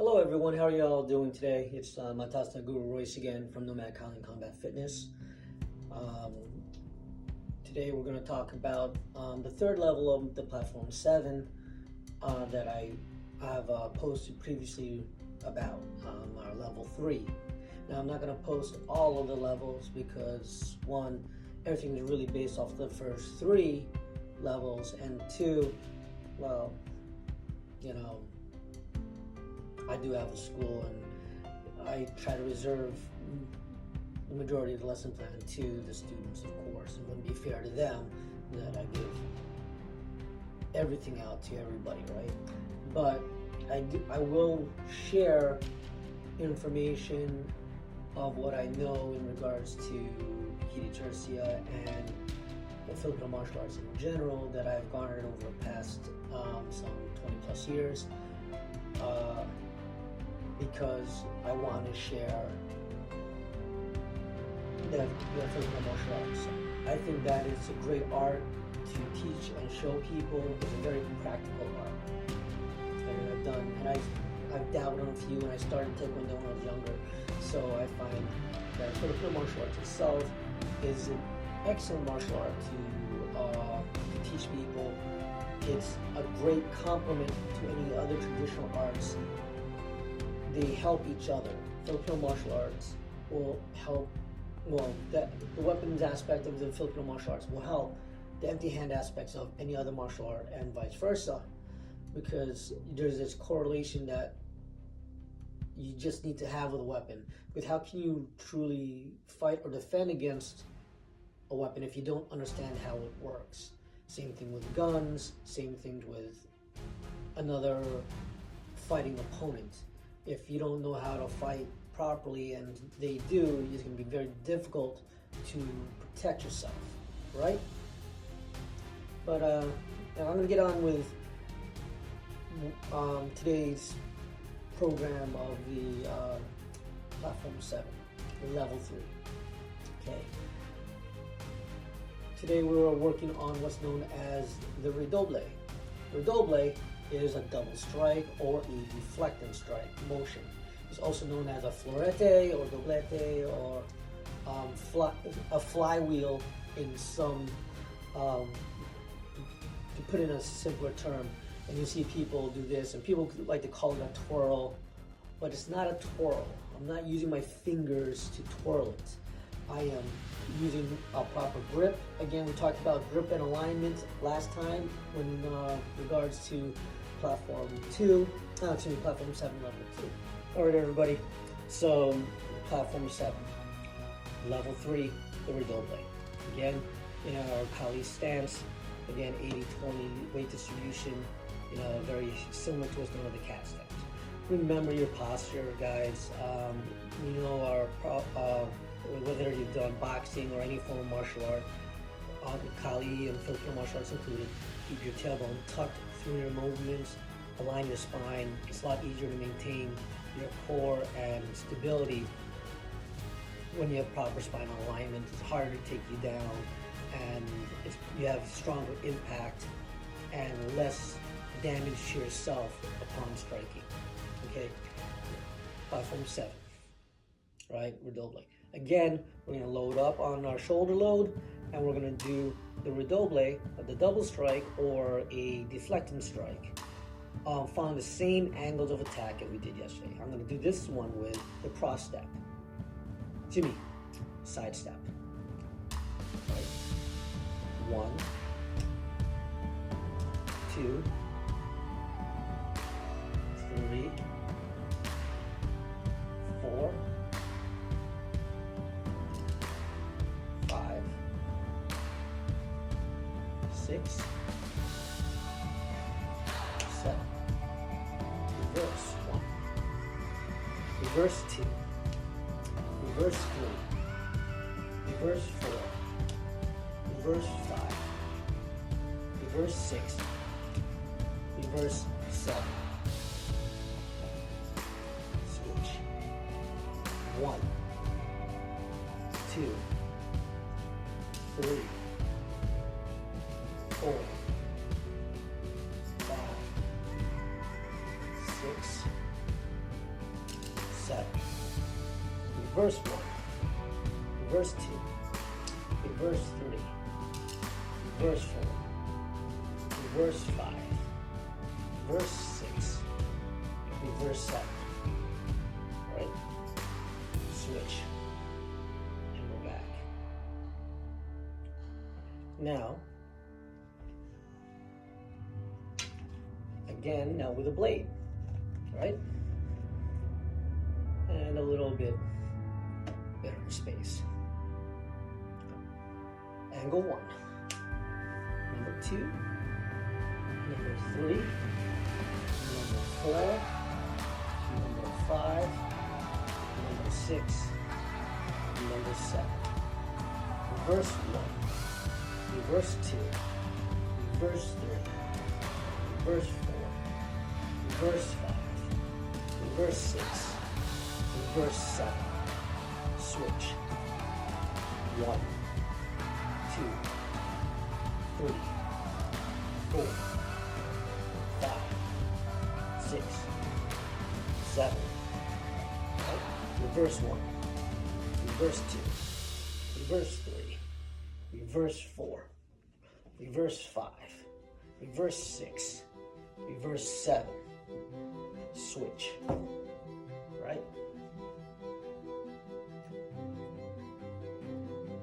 Hello everyone, how are you all doing today? It's Matasta Guru Royce again from Nomad Combat Fitness. Today we're going to talk about the third level of the Platform 7 that I have posted previously about, our level 3. Now I'm not going to post all of the levels because one, everything is really based off the first 3 levels, and 2, well, you know, I do have a school and I try to reserve the majority of the lesson plan to the students, of course. It wouldn't be fair to them that I give everything out to everybody, right? But I will share information of what I know in regards to Pekiti, Tirsia, and the Filipino martial arts in general that I've garnered over the past some 20 plus years. Because I want to share the Filipino martial arts. I think that it's a great art to teach and show people. It's a very practical art. And I've dabbled on a few, and I started Taekwondo when I was younger. So I find that Filipino martial arts itself is an excellent martial art to teach people. It's a great complement to any other traditional arts. They help each other. Filipino martial arts will help, the weapons aspect of the Filipino martial arts will help the empty hand aspects of any other martial art, and vice versa, because there's this correlation that you just need to have with a weapon. But how can you truly fight or defend against a weapon if you don't understand how it works? Same thing with guns, same thing with another fighting opponent. If you don't know how to fight properly, and they do, it's going to be very difficult to protect yourself, right? But now I'm going to get on with today's program of the Platform 7, Level 3. Okay. Today we are working on what's known as the Redoblé. Redoblé is a double strike or a deflecting strike motion. It's also known as a floretté or dobletté, or a flywheel in some, to put in a simpler term. And you see people do this, and people like to call it a twirl, but it's not a twirl. I'm not using my fingers to twirl it. I am using a proper grip. Again, we talked about grip and alignment last time in regards to Platform 7 level 2. Alright everybody, so Platform 7, level 3, the Redoblé. Again, in our Kali stance, again 80-20 weight distribution, very similar to what's known as the cat stance. Remember your posture, guys. Whether you've done boxing or any form of martial art, Kali and Filipino martial arts included, keep your tailbone tucked through your movements, align your spine. It's a lot easier to maintain your core and stability when you have proper spinal alignment. It's harder to take you down, and you have stronger impact and less damage to yourself upon striking. Okay, Platform 7, right? Redoblé. Again, we're going to load up on our shoulder load, and we're going to do the Redoblé, the double strike or a deflecting strike, following the same angles of attack that we did yesterday. I'm going to do this one with the cross step. Jimmy, side step. Right. 1, 2, 3, 4, 5, 6, 7. Reverse 1. Reverse 2. Reverse 3. Reverse 4. Reverse 5. Reverse 6. Reverse 7. Switch. 1, 2, 3, 4, 5, 6, 7, reverse 1, reverse 2, reverse 3, reverse 4, reverse 5, reverse 6, reverse 7, right? Switch, and we're back. Now, again, now with a blade, right? And a little bit better space. Angle 1, number 2, number 3, number 4, number 5, number 6, number 7. Reverse 1, reverse 2, reverse 3, reverse 4, reverse 5, reverse 6, reverse 7. Switch. 1, 2, 3, 4, 5, 6, 7. Reverse 1, reverse 2, reverse 3, reverse 4, reverse 5, reverse 6, reverse 7. Switch. Right?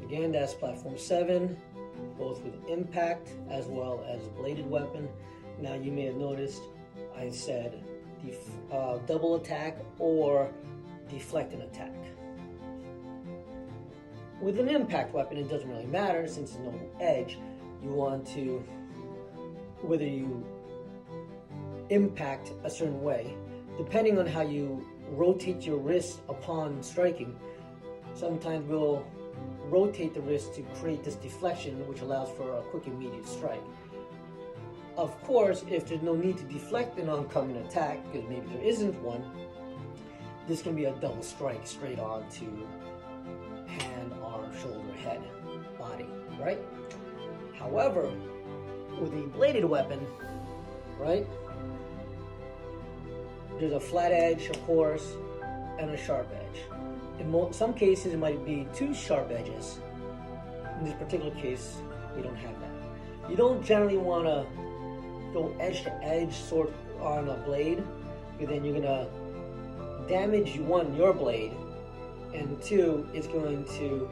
Again, that's platform 7, both with impact as well as bladed weapon. Now you may have noticed I said double attack or deflect an attack. With an impact weapon, it doesn't really matter since there's no edge. You want to, whether you impact a certain way, depending on how you rotate your wrist upon striking, sometimes we'll rotate the wrist to create this deflection, which allows for a quick immediate strike. Of course, if there's no need to deflect an oncoming attack, because maybe there isn't one, this can be a double strike straight on to hand, arm, shoulder, head, body, right? However, with a bladed weapon, right, there's a flat edge, of course, and a sharp edge. In some cases, it might be 2 sharp edges. In this particular case, we don't have that. You don't generally want to go edge to edge sort on a blade, because then you're going to damage, 1, your blade, and 2, it's going to,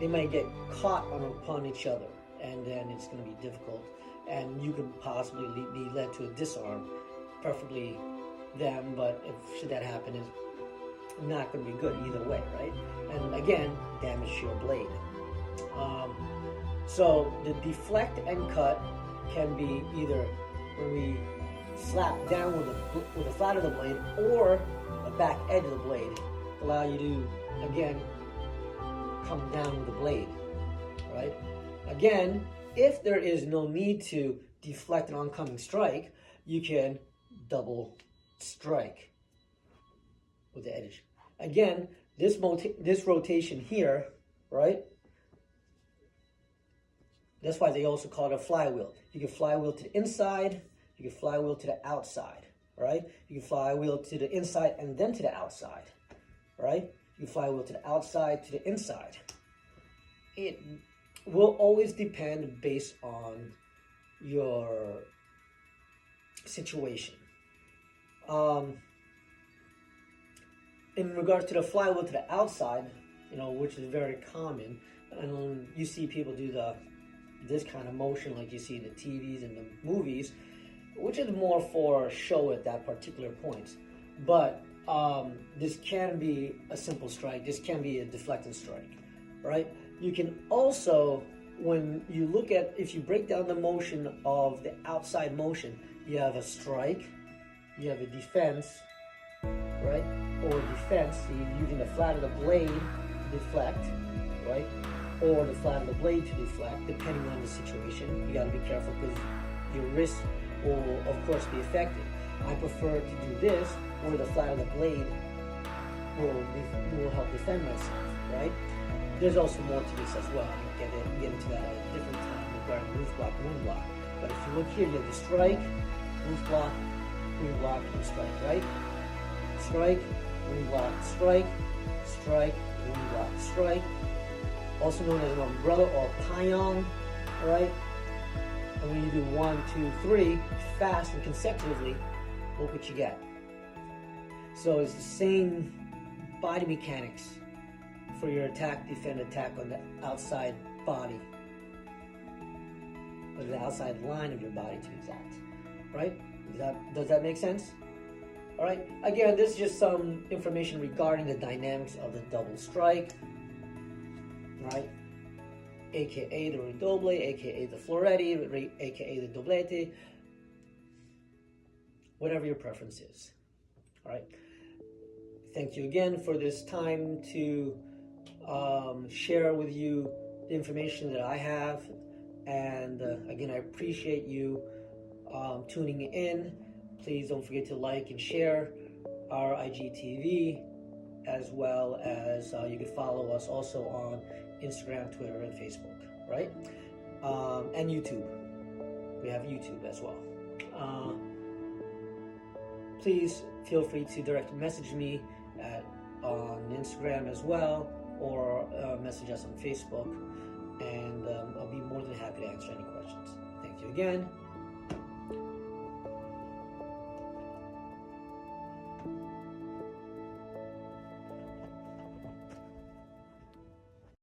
they might get caught upon each other, and then it's going to be difficult, and you could possibly be led to a disarm, preferably them, but if should that happen, is not going to be good either way, right? And again, damage to your blade. So the deflect and cut can be either when we slap down with the flat of the blade or the back edge of the blade to allow you to, again, come down with the blade, right? Again, if there is no need to deflect an oncoming strike, you can double strike with the edge. Again, this rotation here, right? That's why they also call it a flywheel. You can flywheel to the inside, you can flywheel to the outside, right? You can flywheel to the inside and then to the outside, right? You can flywheel to the outside, to the inside. It will always depend based on your situation. In regards to the flywheel to the outside, which is very common, and you see people do this kind of motion like you see in the TVs and the movies, which is more for show at that particular point. But this can be a simple strike. This can be a deflected strike, right? You can also, when you look at, if you break down the motion of the outside motion, you have a strike, you have a defense, right? Or defense, so you're using the flat of the blade to deflect, right? Or the flat of the blade to deflect, depending on the situation. You got to be careful because your wrist will, of course, be affected. I prefer to do this, where the flat of the blade will help defend myself, right? There's also more to this as well. I can get into that at a different time regarding roof block, wind block. But if you look here, you have the strike, roof block, wind block, and strike, right? Strike, ring block, strike, strike, ring block, strike. Also known as an umbrella or payong, all right? And when you do 1, 2, 3, fast and consecutively, look what you get. So it's the same body mechanics for your attack, defend, attack on the outside body, or the outside line of your body to be exact, right? Does that make sense? All right, again, this is just some information regarding the dynamics of the double strike, right? AKA the Redoblé, AKA the floretté, AKA the dobletté, whatever your preference is. All right. Thank you again for this time to share with you the information that I have. And again, I appreciate you tuning in. Please don't forget to like and share our IGTV, as well as you can follow us also on Instagram, Twitter, and Facebook, right? And YouTube. We have YouTube as well. Please feel free to direct message me on Instagram as well, or message us on Facebook, and I'll be more than happy to answer any questions. Thank you again.